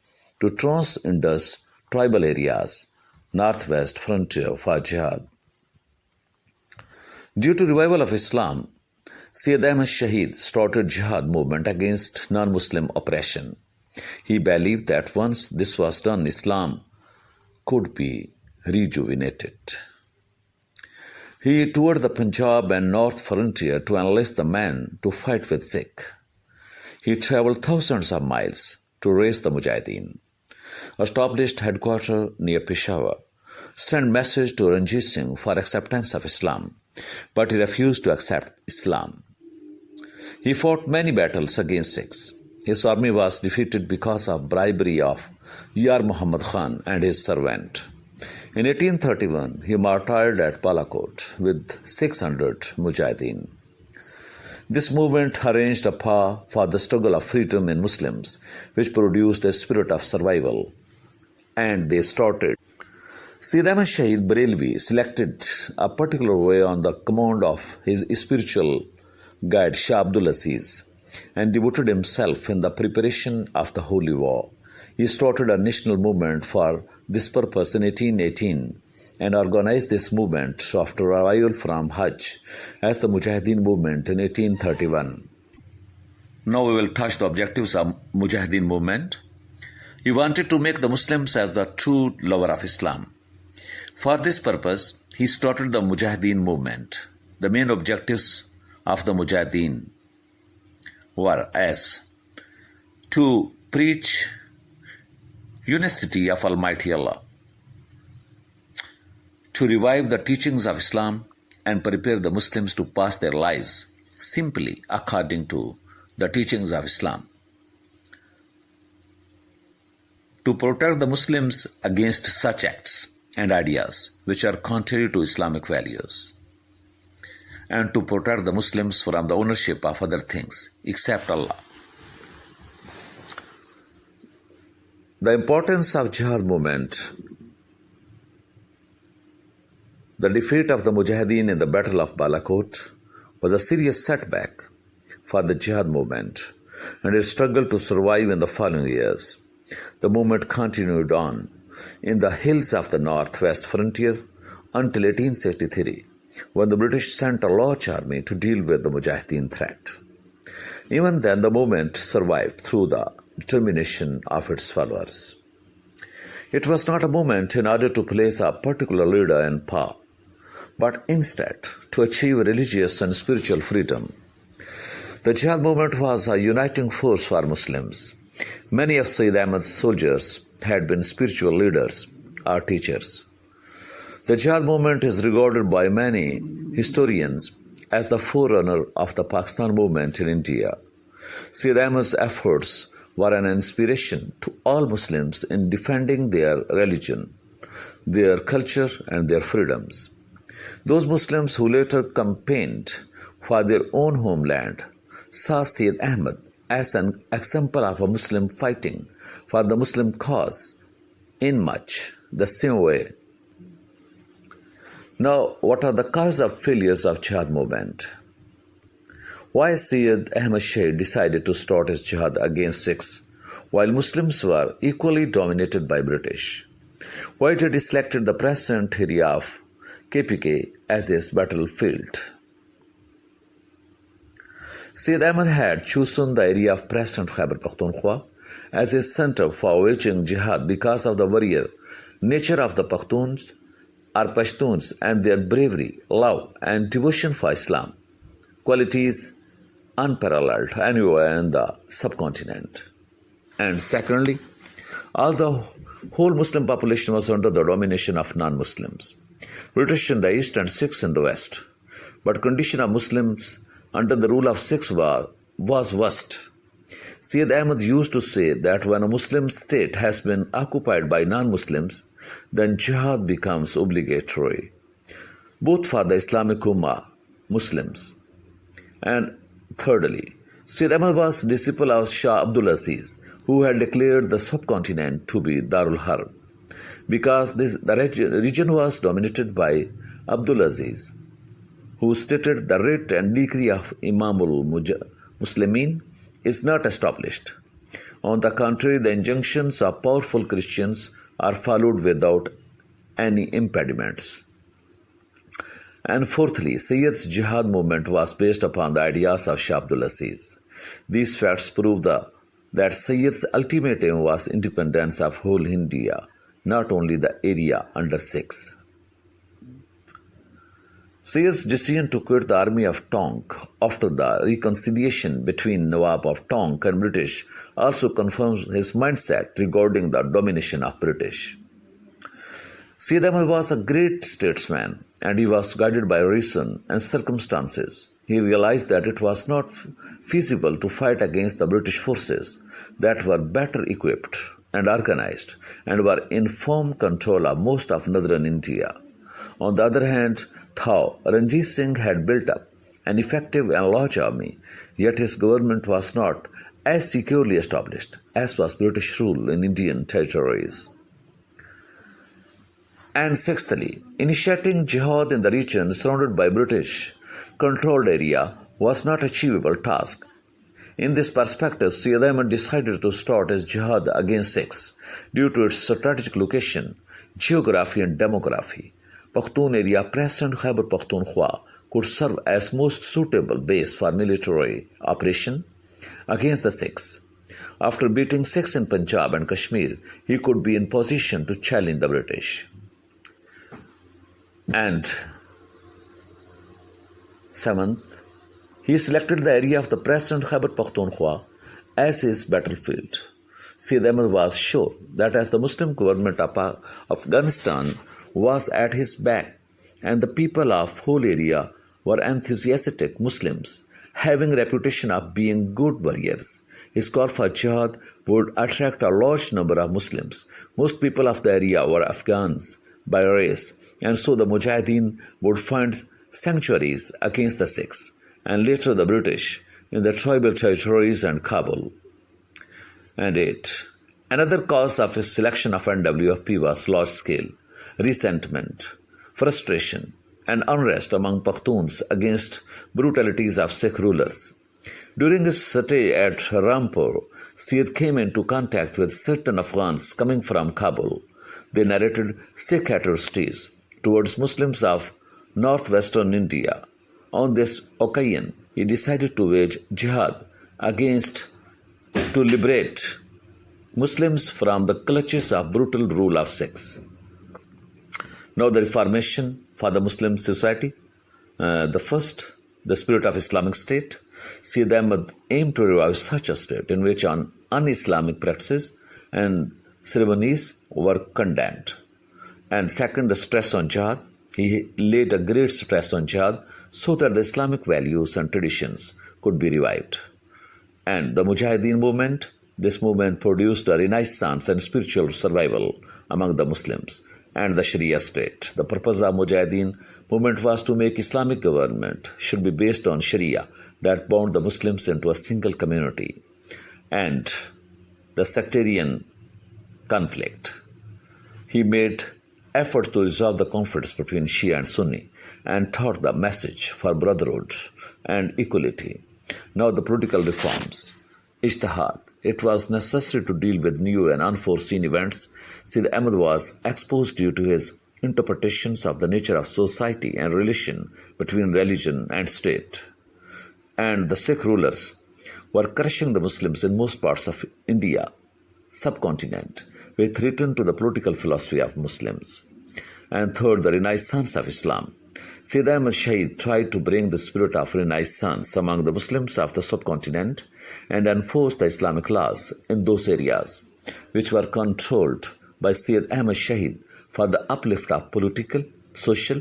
to Trans-Indus tribal areas, northwest frontier for jihad. Due to revival of Islam, Syed Ahmad Shaheed started jihad movement against non-Muslim oppression. He believed that once this was done, Islam could be rejuvenated. He toured the Punjab and North frontier to enlist the men to fight with Sikh. He traveled thousands of miles to raise the Mujahedeen, established headquarters near Peshawar, sent message to Ranjit Singh for acceptance of Islam, but he refused to accept Islam. He fought many battles against Sikhs. His army was defeated because of bribery of Yar Muhammad Khan and his servant. In 1831, he martyred at Balakot with 600 Mujahedeen. This movement arranged a path for the struggle of freedom in Muslims, which produced a spirit of survival, and they started. Syed Ahmad Shaheed Barelvi selected a particular way on the command of his spiritual guide Shah Abdul Aziz and devoted himself in the preparation of the Holy War. He started a national movement for this purpose in 1818 and organized this movement after arrival from Hajj as the Mujahedeen Movement in 1831. Now we will touch the objectives of Mujahedeen Movement. He wanted to make the Muslims as the true lover of Islam. For this purpose, he started the Mujahedeen Movement. The main objectives of the Mujahedeen were as to preach unicity of Almighty Allah, to revive the teachings of Islam and prepare the Muslims to pass their lives simply according to the teachings of Islam, to protect the Muslims against such acts and ideas which are contrary to Islamic values, and to protect the Muslims from the ownership of other things except Allah. The importance of Jihad movement. The defeat of the Mujahedeen in the Battle of Balakot was a serious setback for the Jihad movement, and it struggled to survive in the following years. The movement continued on in the hills of the northwest frontier until 1863, when the British sent a large army to deal with the Mujahedeen threat. Even then, the movement survived through the determination of its followers. It was not a movement in order to place a particular leader in power, but instead to achieve religious and spiritual freedom. The Jihad movement was a uniting force for Muslims. Many of Syed Ahmad's soldiers had been spiritual leaders or teachers. The Jihad movement is regarded by many historians as the forerunner of the Pakistan movement in India. Syed Ahmad's efforts were an inspiration to all Muslims in defending their religion, their culture, and their freedoms. Those Muslims who later campaigned for their own homeland saw Syed Ahmad as an example of a Muslim fighting for the Muslim cause in much the same way. Now, what are the causes of failures of Jihad movement? Why Syed Ahmad Shaheed decided to start his jihad against Sikhs while Muslims were equally dominated by British? Why did he select the present area of KPK as his battlefield? Syed Ahmad had chosen the area of present Khyber Pakhtunkhwa as his center for waging jihad because of the warrior nature of the Pakhtuns or Pashtuns and their bravery, love, and devotion for Islam, qualities unparalleled anywhere in the subcontinent. And secondly, although whole Muslim population was under the domination of non-Muslims, British in the east and Sikhs in the west, but condition of Muslims under the rule of Sikhs was was worst. Syed Ahmad used to say that when a Muslim state has been occupied by non-Muslims, then jihad becomes obligatory, both for the Islamic Ummah, Muslims. And thirdly, Syed Ahmad was disciple of Shah Abdul Aziz, who had declared the subcontinent to be Darul Harb, because the region was dominated by Abdul Aziz, who stated the writ and decree of Imamul Muslimin is not established. On the contrary, the injunctions of powerful Christians are followed without any impediments. And fourthly, Sayyid's jihad movement was based upon the ideas of Shah Abdul Aziz. These facts prove that Sayyid's ultimate aim was independence of whole India, not only the area under Sikhs. Sayyid's decision to quit the army of Tonk after the reconciliation between Nawab of Tonk and British also confirms his mindset regarding the domination of British. Syed Ahmad was a great statesman, and he was guided by reason and circumstances. He realized that it was not feasible to fight against the British forces that were better equipped and organized and were in firm control of most of northern India. On the other hand, though Ranjit Singh had built up an effective and large army, yet his government was not as securely established as was British rule in Indian territories. And sixthly, initiating jihad in the region surrounded by British-controlled area was not an achievable task. In this perspective, Syed Ahmad decided to start his jihad against Sikhs due to its strategic location, geography and demography. Pakhtun area present Khyber Pakhtunkhwa could serve as most suitable base for military operation against the Sikhs. After beating Sikhs in Punjab and Kashmir, he could be in position to challenge the British. And seventh, he selected the area of the present Khyber Pakhtunkhwa as his battlefield. Syed Ahmad was sure that as the Muslim government of Afghanistan was at his back and the people of whole area were enthusiastic Muslims, having reputation of being good warriors, his call for jihad would attract a large number of Muslims. Most people of the area were Afghans by race, and so the Mujahedeen would find sanctuaries against the Sikhs and later the British in the tribal territories and Kabul. And 8. Another cause of his selection of NWFP was large-scale resentment, frustration, and unrest among Pakhtuns against brutalities of Sikh rulers. During his stay at Rampur, Syed came into contact with certain Afghans coming from Kabul. They narrated Sikh atrocities towards Muslims of northwestern India. On this occasion, he decided to wage jihad to liberate Muslims from the clutches of brutal rule of Sikhs. Now the reformation for the Muslim society. The spirit of Islamic State. Syed Ahmad aimed to revive such a state in which un-Islamic practices and ceremonies were condemned. And second, the stress on jihad. He laid a great stress on jihad so that the Islamic values and traditions could be revived. And the Mujahedeen Movement. This movement produced a renaissance and spiritual survival among the Muslims and the Sharia state. The purpose of Mujahedeen movement was to make Islamic government should be based on Sharia that bound the Muslims into a single community and the sectarian conflict. He made efforts to resolve the conflicts between Shia and Sunni and taught the message for brotherhood and equality. Now the political reforms. Ijtihad. It was necessary to deal with new and unforeseen events. Syed Ahmad was exposed due to his interpretations of the nature of society and relation between religion and state. And the Sikh rulers were crushing the Muslims in most parts of India subcontinent with return to the political philosophy of Muslims. And third, the Renaissance of Islam. Syed Ahmad Shahid tried to bring the spirit of Renaissance among the Muslims of the subcontinent and enforce the Islamic laws in those areas which were controlled by Syed Ahmad Shahid for the uplift of political, social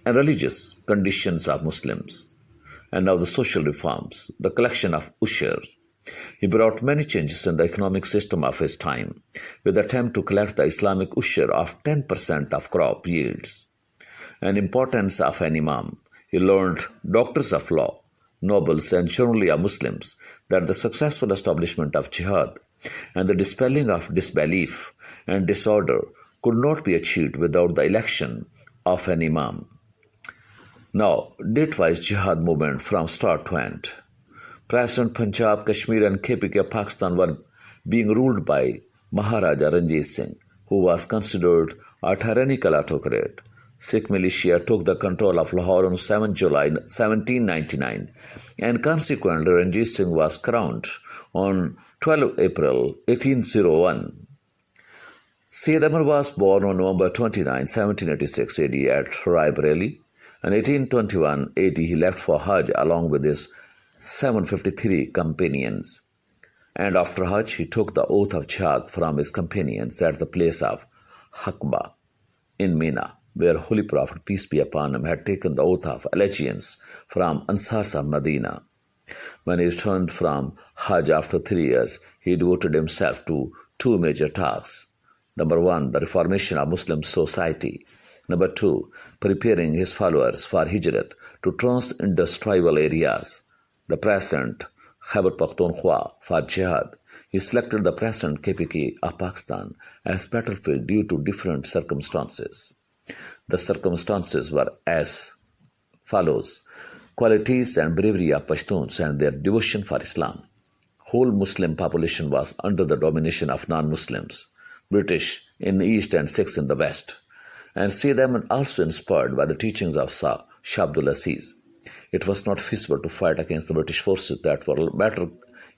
and religious conditions of Muslims. and now the social reforms, the collection of ushers. He brought many changes in the economic system of his time, with the attempt to collect the Islamic ushur of 10% of crop yields. And importance of an imam. He learned doctors of law, nobles and generally Muslims that the successful establishment of jihad and the dispelling of disbelief and disorder could not be achieved without the election of an imam. Now, date-wise jihad movement from start to end. Present Punjab, Kashmir and KPK Pakistan were being ruled by Maharaja Ranjit Singh, who was considered a tyrannical autocrat. Sikh militia took the control of Lahore on 7 July 1799 and consequently Ranjit Singh was crowned on 12 April 1801. Sayyid Amr was born on November 29, 1786 AD at Rai Bareilly. In 1821 AD he left for Hajj along with his 753 companions. And after Hajj he took the oath of jihad from his companions at the place of Haqba in Mina, where Holy Prophet, peace be upon him, had taken the oath of allegiance from Ansars of Medina. When he returned from Hajj after 3 years, he devoted himself to two major tasks. Number one, the reformation of Muslim society. Number two, preparing his followers for hijrat to trans-Indus tribal areas. The present Khyber Pakhtunkhwa for jihad. He selected the present KPK of Pakistan as battlefield due to different circumstances. The circumstances were as follows: qualities and bravery of Pashtuns and their devotion for Islam. Whole Muslim population was under the domination of non-Muslims, British in the east and Sikhs in the west. And Sayyid Ahmad also inspired by the teachings of Shah Abdul Aziz. It was not feasible to fight against the British forces that were better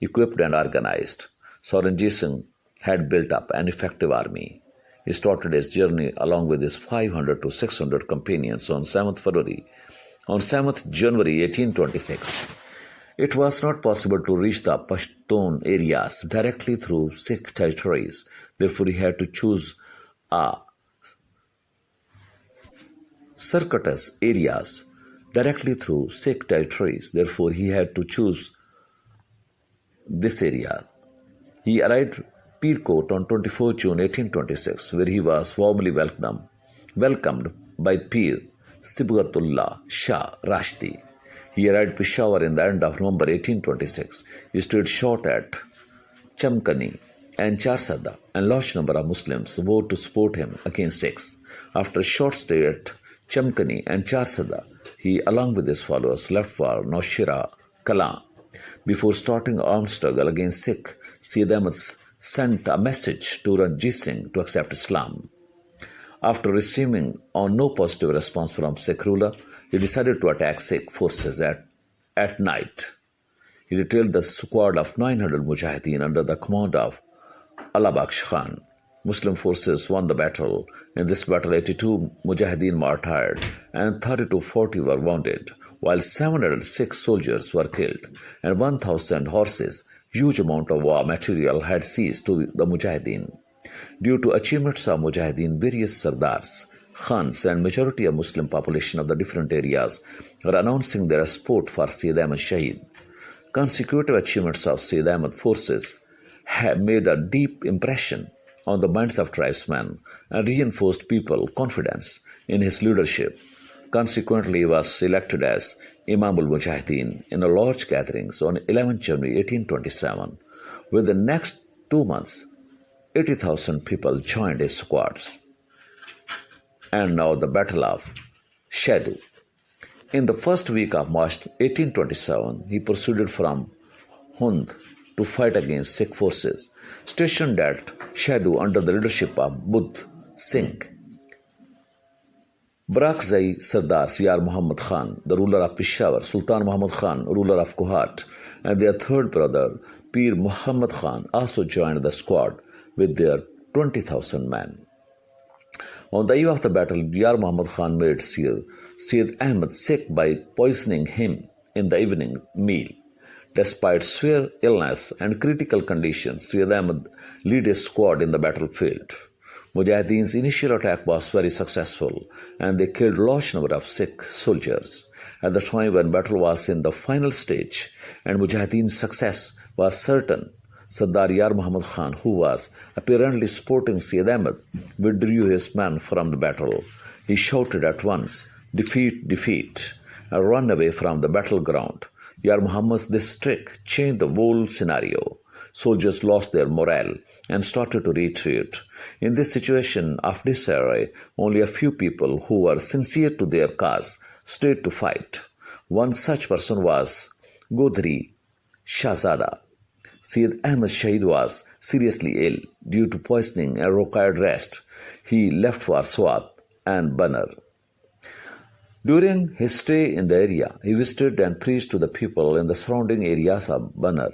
equipped and organized. So Ranjit Singh had built up an effective army. He started his journey along with his 500 to 600 companions on 7th January 1826. It was not possible to reach the Pashtun areas directly through Sikh territories. Therefore, he had to choose circuitous areas directly through Sikh territories. Therefore, he had to choose this area. He arrived Pirkot on 24 June 1826, where he was warmly welcomed by Pir Sibghatullah Shah Rashdi. He arrived Peshawar in the end of November 1826. He stayed short at Chamkani and Charsada, and large number of Muslims vowed to support him against Sikhs. After a short stay at Chamkani and Charsada, he, along with his followers, left for Naushira Kalan. Before starting an armed struggle against Sikh, Sayyid Ahmad sent a message to Ranjit Singh to accept Islam. After receiving no positive response from Sikh ruler, he decided to attack Sikh forces at night. He detailed the squad of 900 Mujahedeen under the command of Allah Bakhsh Khan. Muslim forces won the battle. In this battle, 82 Mujahedeen martyred and 30 to 40 were wounded, while 706 soldiers were killed and 1,000 horses, huge amount of war material, had seized to the Mujahedeen. Due to achievements of Mujahedeen, various Sardars, Khans and majority of Muslim population of the different areas are announcing their support for Sayyid Ahmad Shaheed. Consecutive achievements of Sayyid Ahmad forces have made a deep impression on the minds of tribesmen and reinforced people's confidence in his leadership. Consequently, he was elected as Imam al-Mujahedeen in a large gatherings on 11 January 1827. Within the next 2 months, 80,000 people joined his squads. And now the Battle of Shadu. In the first week of March 1827, he proceeded from Hund to fight against Sikh forces stationed at Shadu under the leadership of Budh Singh. Barakzai Sardar Siyar Muhammad Khan, the ruler of Peshawar, Sultan Muhammad Khan, ruler of Kohat, and their third brother, Pir Muhammad Khan, also joined the squad with their 20,000 men. On the eve of the battle, Yar Muhammad Khan made Sayyid Ahmad sick by poisoning him in the evening meal. Despite severe illness and critical conditions, Sayyid Ahmad led his squad in the battlefield. Mujahedeen's initial attack was very successful and they killed large number of Sikh soldiers. At the time when battle was in the final stage and Mujahedeen's success was certain, Sardar Yar Muhammad Khan, who was apparently supporting Syed Ahmed, withdrew his men from the battle. He shouted at once, "Defeat, defeat," and ran away from the battleground. Yar Muhammad's this trick changed the whole scenario. Soldiers lost their morale and started to retreat. In this situation of disarray, only a few people who were sincere to their cause stayed to fight. One such person was Godri Shahzada. Syed Ahmed Shahid was seriously ill due to poisoning and required rest. He left for Swat and Banner. During his stay in the area, he visited and preached to the people in the surrounding areas of Banner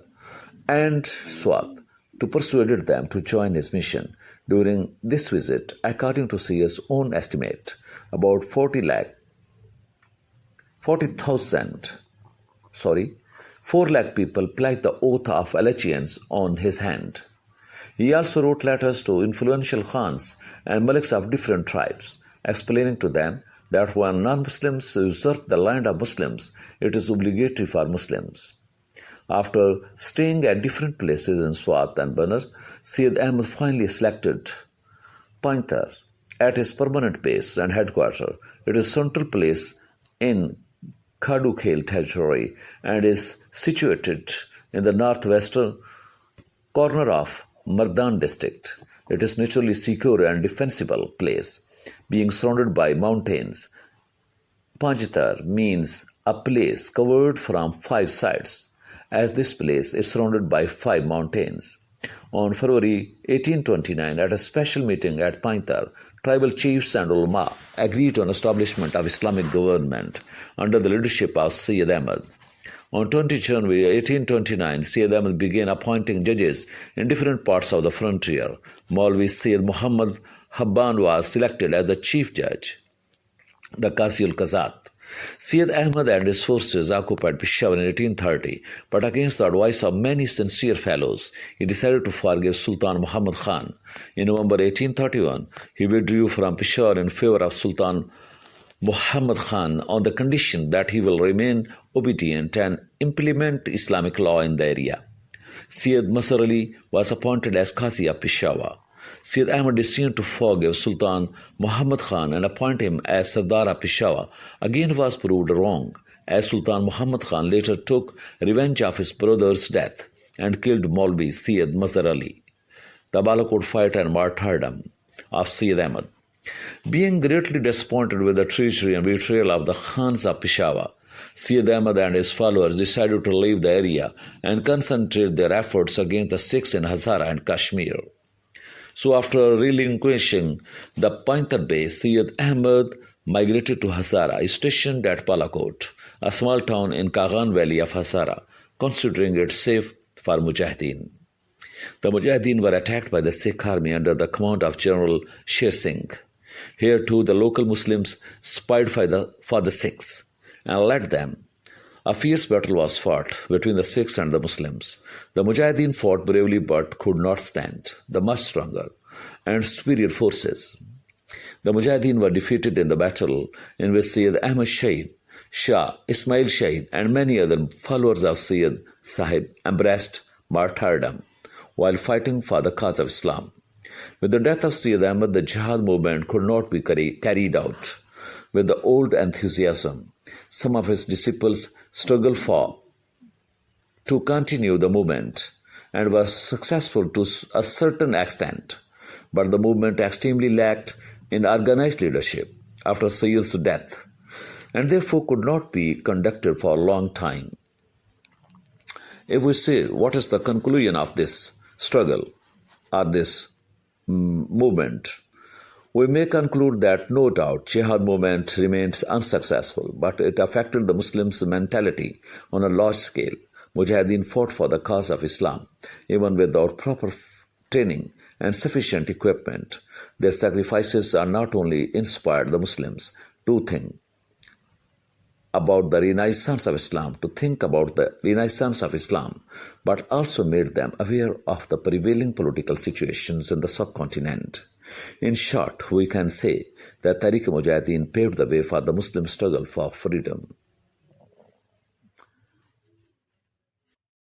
and Swat to persuade them to join his mission. During this visit, according to Syed's own estimate, about 4 lakh people pledged the oath of allegiance on his hand. He also wrote letters to influential Khans and Maliks of different tribes, explaining to them that when non-Muslims usurp the land of Muslims, it is obligatory for Muslims. After staying at different places in Swat and Banner, Syed Ahmed finally selected Paintar at his permanent base and headquarters. It is a central place in Khadu Khel territory and is situated in the northwestern corner of Mardan district. It is naturally secure and defensible place, being surrounded by mountains. Panjitar means a place covered from 5 sides, as this place is surrounded by 5 mountains. On February 1829, at a special meeting at Paintar, tribal chiefs and ulama agreed on establishment of Islamic government under the leadership of Syed Ahmed. On 20 January 1829, Syed Ahmed began appointing judges in different parts of the frontier. Maulvi Syed Muhammad Habban was selected as the chief judge, the Qazi-ul-Qazat. Syed Ahmed and his forces occupied Peshawar in 1830, but against the advice of many sincere fellows, he decided to forgive Sultan Muhammad Khan. In November 1831, he withdrew from Peshawar in favor of Sultan Muhammad Khan on the condition that he will remain obedient and implement Islamic law in the area. Syed Masar Ali was appointed as Qazi of Peshawar. Syed Ahmed decided to forgive Sultan Muhammad Khan and appoint him as Sardar of Peshawar. Again was proved wrong, as Sultan Muhammad Khan later took revenge of his brother's death and killed Maulvi Syed Masar Ali. The Balakot fight and martyrdom of Syed Ahmed. Being greatly disappointed with the treachery and betrayal of the Khans of Peshawar, Syed Ahmed and his followers decided to leave the area and concentrate their efforts against the Sikhs in Hazara and Kashmir. So after relinquishing the Paintar base, Syed Ahmed migrated to Hazara, stationed at Balakot, a small town in Kaghan Valley of Hazara, considering it safe for Mujahedeen. The Mujahedeen were attacked by the Sikh army under the command of General Sher Singh. Here too the local Muslims spied for the Sikhs and led them. A fierce battle was fought between the Sikhs and the Muslims. The Mujahedeen fought bravely but could not stand the much stronger and superior forces. The Mujahedeen were defeated in the battle in which Syed Ahmed Shahid, Shah Ismail Shahid and many other followers of Syed Sahib embraced martyrdom while fighting for the cause of Islam. With the death of Syed Ahmed, the Jihad movement could not be carried out with the old enthusiasm. Some of his disciples struggled to continue the movement and were successful to a certain extent, but the movement extremely lacked in organized leadership after Syed's death and therefore could not be conducted for a long time. If we say what is the conclusion of this struggle or this movement, we may conclude that no doubt Jihad movement remains unsuccessful, but it affected the Muslims' mentality on a large scale. Mujahedeen fought for the cause of Islam, even without proper training and sufficient equipment. Their sacrifices are not only inspired the Muslims to think about the renaissance of Islam, but also made them aware of the prevailing political situations in the subcontinent. In short, we can say that Tariq-e-Mujahedeen paved the way for the Muslim struggle for freedom.